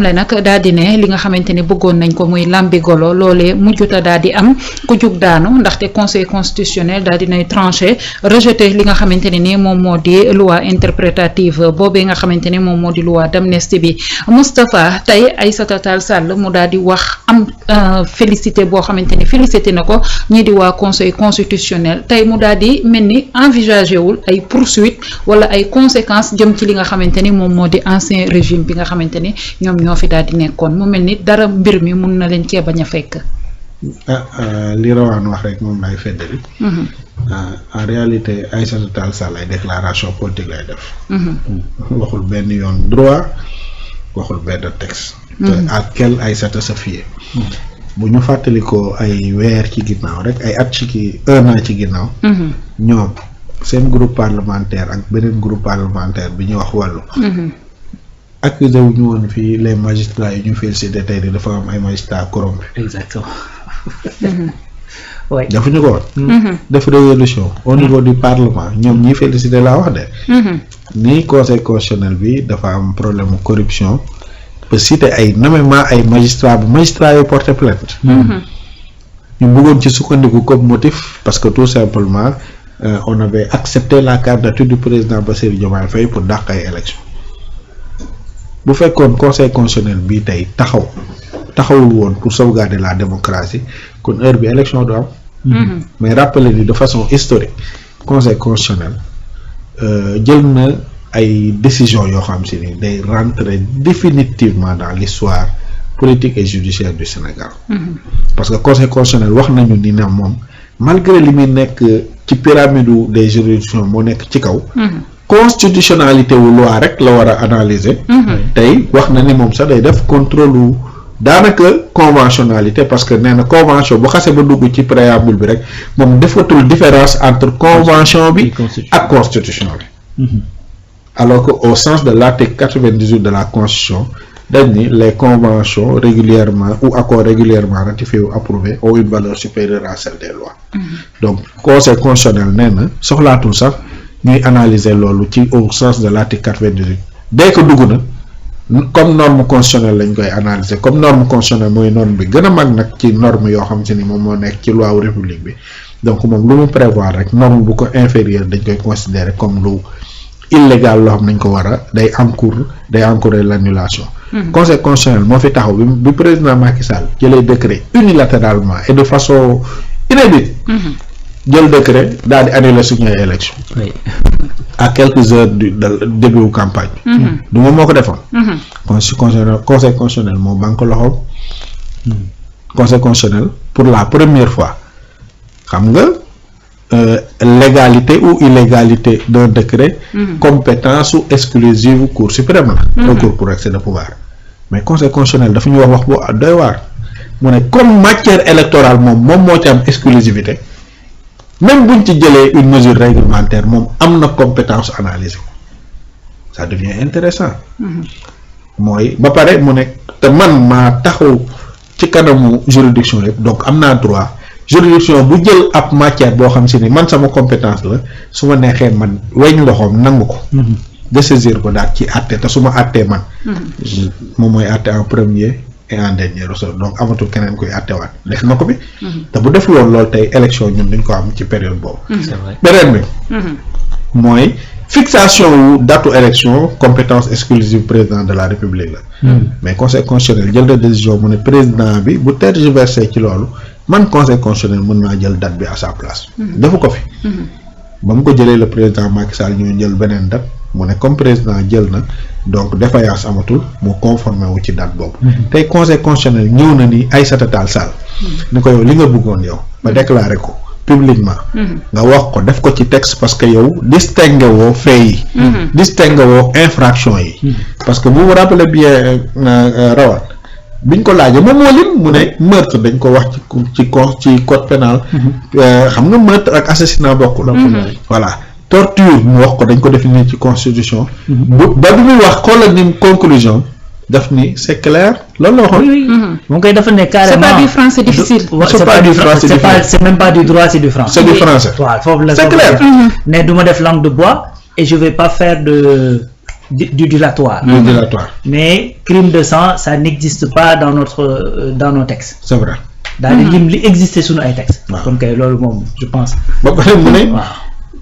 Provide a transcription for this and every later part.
le nag daal di ne li nga xamante ne bëggoon nañ ko muy lambi golo loolee mujjuta daal di am ku jug daanu ndaxte conseil constitutionnel daal di nay tranché rejeté li nga xamante ne ni moom moo di loi interprétative boobee nga xamante ne moom moo di loi d'amnistie bi. Moustapha tey Aïssata Tall Sall mu daal di wax am félicité boo xamante ne félicité na ko ñii di waa conseil constitutionnel tey mu daal di mel ni envisagé wul ay poursuite wala ay conséquences jëm ci li nga xamante ni moom moo di ancien régime bi nga xamante ni ñoom ñoo fi daal di nekkoon mu mel ni dara mbir mi mun na leen cee bañ a fekk. li rawaan wax rek moom lay feddali. En réalité Aïssata Tall Sall ay déclaration politique lay def. waxul benn yoon droit waxul benn texte. te à quel Aïssata se fier. bu ñu fàttali ko ay weer ci ginnaaw rek ay at ci un an ci ginnaaw. ñoom seen groupe parlementaire ak beneen groupe parlementaire bi ñuy wax wàllu. accusé wu ñu woon fii les magistrats yi ñu félicité tey de dafa am ay magistrats corrompus. Exactement. Oui. dafa ñu ko woon. def résolution au niveau du parlement ñoom ñi félicité laa wax de. ni conseil constitutionnel bi dafa am problème mu corruption ba cité ay nommément ay magistrats bu magistrats yu porté plainte. ñu bëggoon ci sukkandiku comme motif parce que tout simplement on avait accepté la candidature du président Bassirou Diomaye Faye pour dàq ay élections. bu fekkoon conseil constitutionnel bi tey taxawul woon pour sauvegarder la démocratie kon heure bi élection du am. mais rappelez ni de façon historique conseil constitutionnel jël na ay décisions yoo xam si ni day rentrer définitivement dans l'histoire politique et judiciaire du Sénégal. parce que conseil constitutionnel wax nañu ni ne moom malgré li muy nekk ci pyramide des juridictions moo nekk ci kaw. constitutionnalité wu loi rek la war a analyser. tey wax na ni moom sax day def contrôle daanaka conventionnalité parce que nee na convention bu xasee ba dugg ci préambule bi rek moom defatul différence entre convention bi ak constitution bi. alors que au sens de l'article 98 de la constitution dañ ni les conventions régulièrement ou accords régulièrement ratifiés ou approuvés ont une valeur supérieure à celle des lois. donc conseil constitutionnel nee na soxlaatul sax ñuy analyser loolu ci au sens de l'article 98 dès que dugg na comme norme constitutionnelle lañ koy analyser comme norme constitutionnelle mooy norme bi gën a mag nag ci norme yoo xam si ni moom moo nekk ci loi wu république bi donc moom lu mu prévoir rek norme bu ko inférieur dañ koy considérer comme lu illégal loo xam nañ ko war a day encourir l'annulation. conseil constitutionnel moo fi taxaw bi président Macky Sall jëlee décret unilatéralement et de façon inédite. jël décret daal di annuler suñu ay élection à quelques heures du début campagne bi. du moom moo ko defoon. conseil constitutionnel moo banque loxoom. conseil constitutionnel pour la première fois xam nga légalité ou illégalité d'un décret. compétence ou exclusive cour suprême la. recours pour excès de pouvoir mais conseil constitutionnel dafa ñu wax bu doy waar mu ne comme matière électorale moom moo ci am exclusivité. même buñ ci jëlee une mesure réglementaire moom am na compétence analyser ko ça devient intéressant mooy ba pare mu ne te man maa taxaw ci kanamu juridiction yëpp donc am naa droit juridiction bu jël ab matière boo xam si ni man sama compétence la su ma neexee man weñ loxoom nangu ko désaisir ko daal ci àtte te su ma àttee man moom mooy àtte en premier et en dernier ressort donc amatul keneen koy àttewaat def na ko bi te bu def loolu tey élection ñun duñ ko am ci période boobu. beneen bi mooy fixation wu datu élection compétence exclusive président de la république la. mais conseil constitutionnel jël na décision mu ne président bi bu tergiversé ci loolu man conseil constitutionnel mën naa jël date bi à sa place. defu ko fi. ba mu ko jëlee le président Macky Sall ñu jël beneen date mu ne comme président jël na donc défaillance amatul mu conformé wu ci date boobu. tey conseil constitutionnel ñëw na ni Aïssata Tall Sall. ni ko yow li nga bëggoon yow ba déclaré ko publiquement. nga wax ko def ko ci texte parce que yow distingué woo fait yi. distingué woo infraction yi. parce que vous vous rappelez bien Rawat biñ ko laajee moom moo lim mu ne meurtre dañ ko wax ci code pénal. xam nga meurtre ak assassinat bokkul. voilà torture mu wax ko dañ ko définir ci constitution. ba bi muy wax xoolal ni conclusion daf ni c'est clair loolu la waxoon. mu koy dafa ne carrément c'est pas du français difficile. c'est pas du français difficile c'est même pas du droit c'est du français. c'est du français. waaw foofu la c'est clair. ne du ma def langue de bois et je vais pas faire de du dilatoire. du dilatoire. Mais crime de sang ça n'existe pas dans nos textes. c'est vrai. daal di lim li existé suñu ay textes. waaw kon kay loolu moom je pense. ba pare mu ne. waaw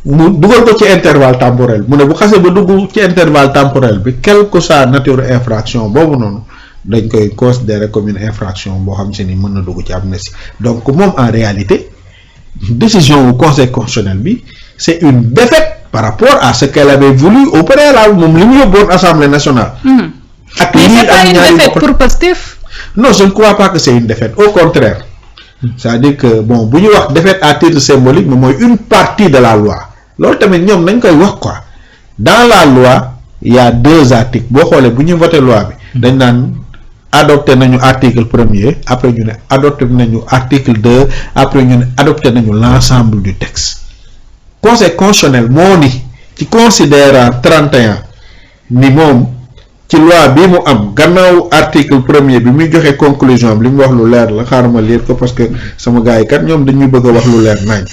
mu dugal ko ci intervalle temporel mu ne bu xasee ba dugg ci intervalle temporel bi quelle que soit nature infraction boobu noonu dañ koy considérer comme une infraction boo xam si ni mën na dugg ci amnistie donc moom en réalité décision wu conseil constitutionnel bi c'est une défaite par rapport à ce qu'elle avait voulu au préalable moom li mu yóbboon assemblée nationale. ak mais c'est pas une défaite pour Pastef. non je ne crois pas que c'est une défaite au contraire. c'est-à-dire que bon bu ñu wax défaite à titre symbolique moom mooy une partie de la loi loolu tamit ñoom nañ koy wax quoi dans la loi il y a 2 articles boo xoolee bu ñu voté loi bi dañ naan adopté nañu article 1er après ñu ne adopté nañu article 2 après ñu ne adopté nañu l'ensemble du texte conseil constitutionnel moo ni ci considérant 31 ni moom ci loi bi mu am gannaaw article 1er bi muy joxe conclusion bi li mu wax lu leer la xaaral ma lire ko parce que sama gars yi kat ñoom dañuy bëgg a wax lu leer nañ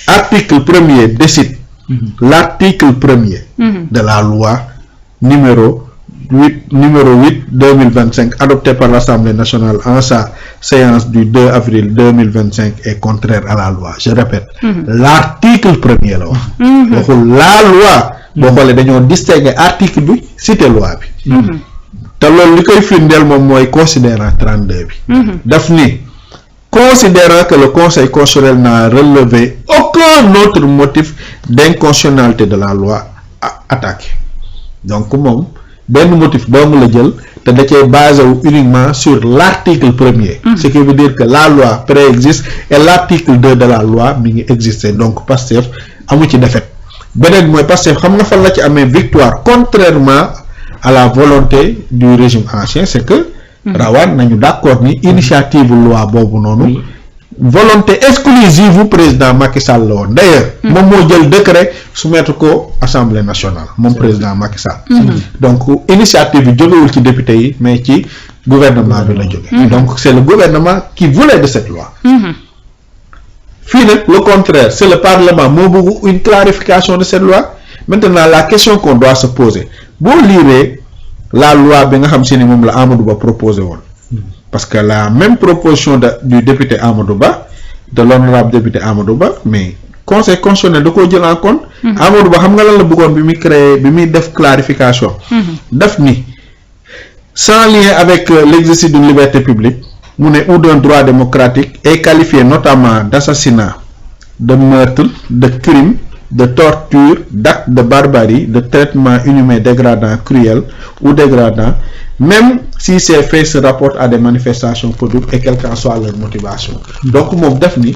article 1er décide l'article 1er de la loi numéro 8/2025 adopté par l'Assemblée nationale en sa séance du 2 avril 2025 est contraire à la loi je répète l'article 1er la wax waxul la loi boo xoolee dañoo distinguer article bi cité loi bi te loolu li koy firndeel moom mooy considérant 32 bi daf ni considérant que le conseil constitutionnel n'a relevé aucun autre motif d'inconstitutionnalité de la loi attaquée donc moom benn motif doomu la jël te da cee basé wu uniquement sur l'article 1er ce qui veut dire que la loi préexiste et l'article 2 de la loi mi ngi exister donc Pastef amu ci défaite beneen mooy Pastef xam nga fan la ci amee victoire contrairement à la volonté du régime ancien c'est que rawaan nañu d'accord ni initiative loi boobu noonu volonté exclusive bu président Macky Sall la woon d'ailleurs moom moo jël décret soumettre ko assemblée nationale moom président Macky Sall donc initiative bi jógewul ci député yi mais ci gouvernement bi la jóge donc c'est le gouvernement qui voulait de cette loi fii nag le contraire c'est le parlement moo bëgg une clarification de cette loi maintenant la question qu'on doit se poser boo liiree la loi bi nga xam si ni moom la Amadou Ba proposé woon parce que la même proposition du député Amadou Ba de l'honorable député Amadou Ba mais conseil constitutionnel da koo jël en compte Amadou Ba xam nga lan la bëggoon bi muy créer bi muy def clarification daf ni sans lien avec l'exercice d'une liberté publique mu ne ou d'un droit démocratique est qualifié notamment d'assassinat de meurtre de crime de torture d'acte de barbarie de traitement inhumain dégradant cruel ou dégradant même si ces faits se rapportent à des manifestations politiques et quelle qu'en soit leur motivation donc moom def ni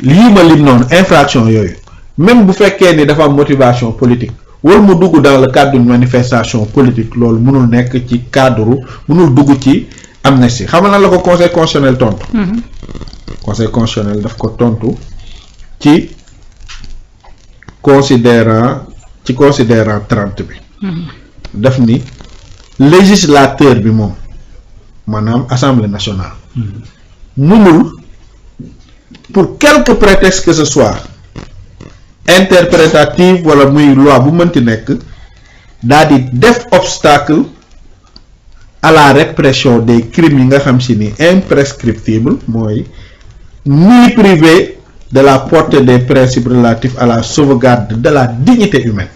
lii ma lim noonu infraction yooyu même bu fekkee ni dafa am motivation politique wala mu dugg dans le cadre d'une manifestation politique loolu mënul nekk ci cadre mënul dugg ci amnistie xam nga lan la ko conseil constitutionnel tontu conseil constitutionnel daf ko tontu ci considérant 30 bi daf ni législateur bi moom maanaam assemblée nationale mënul pour quelque prétexte que ce soit interprétative wala muy loi bu mënti nekk daal di def obstacle à la répression des crimes yi nga xam si ni imprescriptible mooy ni privé de la portée des principes relatifs à la sauvegarde de la dignité humaine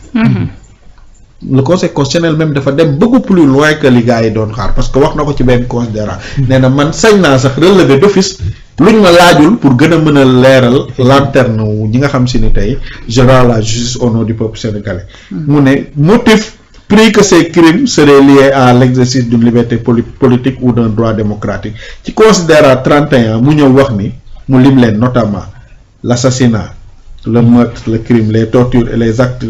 le conseil constitutionnel même dafa dem beaucoup plus loin que li gars yi doon xaar parce que wax na ko ci benn considérant nee na man sañ naa sax relever d'office luñ ma laajul pour gën a mën a leeral lanterne wu ñi nga xam si ni tey je rends la justice au nom du peuple sénégalais mu ne motif pris que ces crimes seraient liés à l'exercice d'une liberté politique ou d'un droit démocratique ci considérant 31 mu ñëw wax ni mu lim leen notamment l'assassinat le meurtre le crime les tortures et les actes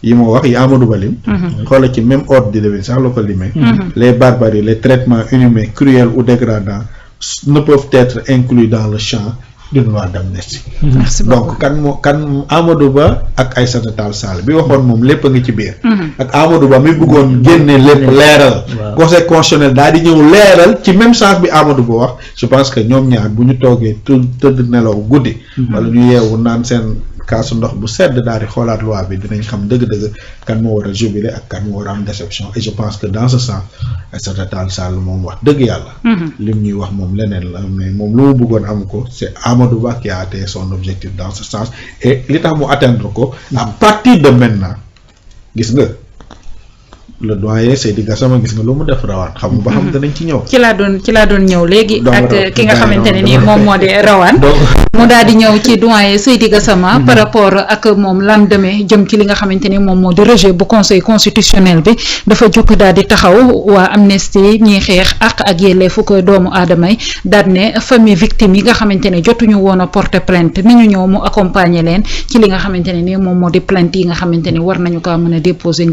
yi ma wax yi Amadou Ba lim xoola ci même ordre di demee sax la ko limee les barbaries les traitements inhumains cruels ou dégradants ne peuvent être inclus dans le champ d'une loi d'amnistie donc kan Amadou Ba ak Aïssata Tall Sall bi waxoon moom lépp a ngi ci biir ak Amadou Ba mi bëggoon génne lépp leeral conseil constitutionnel daal di ñëw leeral ci même sens bi Amadou Ba wax je pense que ñoom ñaar bu ñu toogee tëdd nelaw guddi wala ñu yeewu naan seen kaasu ndox bu sedd daal di xoolaat loi bi dinañ xam dëgg-dëgg kan moo war a jubilé ak kan moo war a am déception et je pense que dans ce sens Aïssata Tall Sall moom wax dëgg yàlla. lim ñuy wax moom leneen la mais moom lu mu bëggoon am ko c'est Amadou Ba qui a atteint son objectif dans ce sens et li tax mu atteindre ko à partir de maintenant gis nga. le doyen Seydi Gassama gis nga lu mu def rawaan xam nga ba xam danañ ci ñëw. ci laa doon ñëw léegi ak ki nga xamante ne nii moom moo di rawaan mu daal di ñëw ci doyen Seydi Gassama par rapport ak moom lendemain jëm ci li nga xamante ni moom moo di rejet bu conseil constitutionnel bi dafa jóg daal di taxaw waa Amnesty ñiy xeex ak yelleefu ko doomu aadama yi daal ne famille victime yi nga xamante ne jotuñu woon a porter plainte ni ñu ñëw mu accompagner leen ci li nga xamante ne ni moom moo di plainte yi nga xamante ni war nañu ko mën a déposer.